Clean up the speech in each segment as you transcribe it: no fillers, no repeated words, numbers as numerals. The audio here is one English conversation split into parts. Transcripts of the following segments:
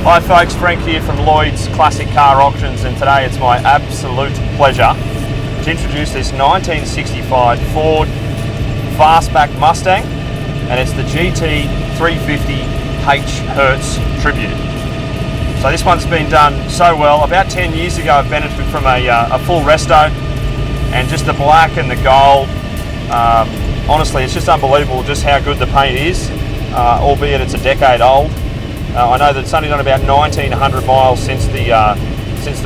Hi folks, Frank here from Lloyds Classic Car Auctions, and today it's my absolute pleasure to introduce this 1965 Ford Fastback Mustang, and it's the GT350H Hertz Tribute. So this one's been done so well. About 10 years ago I benefited from a full resto, and just the black and the gold, honestly it's just unbelievable just how good the paint is, albeit it's a decade old. I know that it's only done about 1,900 miles since the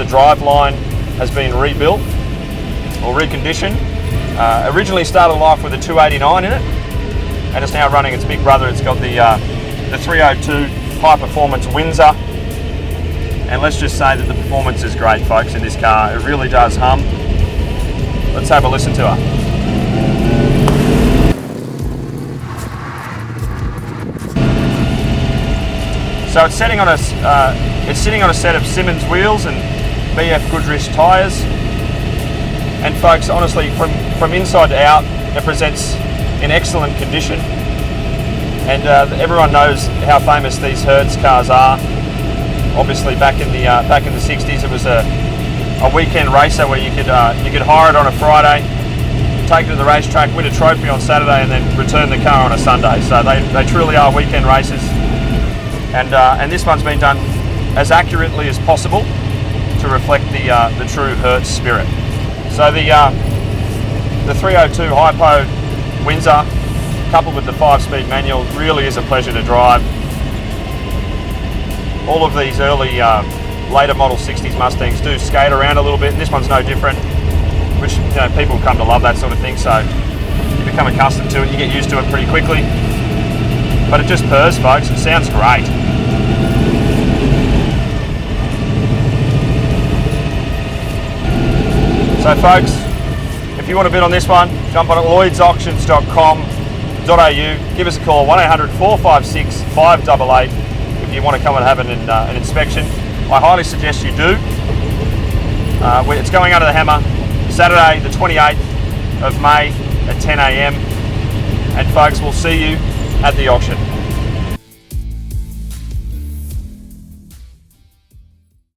driveline has been rebuilt or reconditioned. Originally started life with a 289 in it, and it's now running its big brother. It's got the 302 high performance Windsor, and let's just say that the performance is great, folks, in this car. It really does hum. Let's have a listen to her. So it's sitting on a set of Simmons wheels and BF Goodrich tyres, and folks, honestly, from inside to out, it presents in excellent condition. And everyone knows how famous these Hertz cars are. Obviously, back in the 60s, it was a weekend racer where you could hire it on a Friday, take it to the racetrack, win a trophy on Saturday, and then return the car on a Sunday. So they truly are weekend races. And this one's been done as accurately as possible to reflect the true Hertz spirit. So the 302 Hypo Windsor, coupled with the 5-speed manual, really is a pleasure to drive. All of these early, later model 60s Mustangs do skate around a little bit, and this one's no different, which, you know, people come to love that sort of thing, so you become accustomed to it, you get used to it pretty quickly. But it just purrs, folks. It sounds great. So folks, if you want to bid on this one, jump on at lloydsauctions.com.au, give us a call, 1-800-456-588 if you want to come and have an inspection. I highly suggest you do. It's going under the hammer Saturday the 28th of May at 10 AM, and folks, we'll see you at the auction.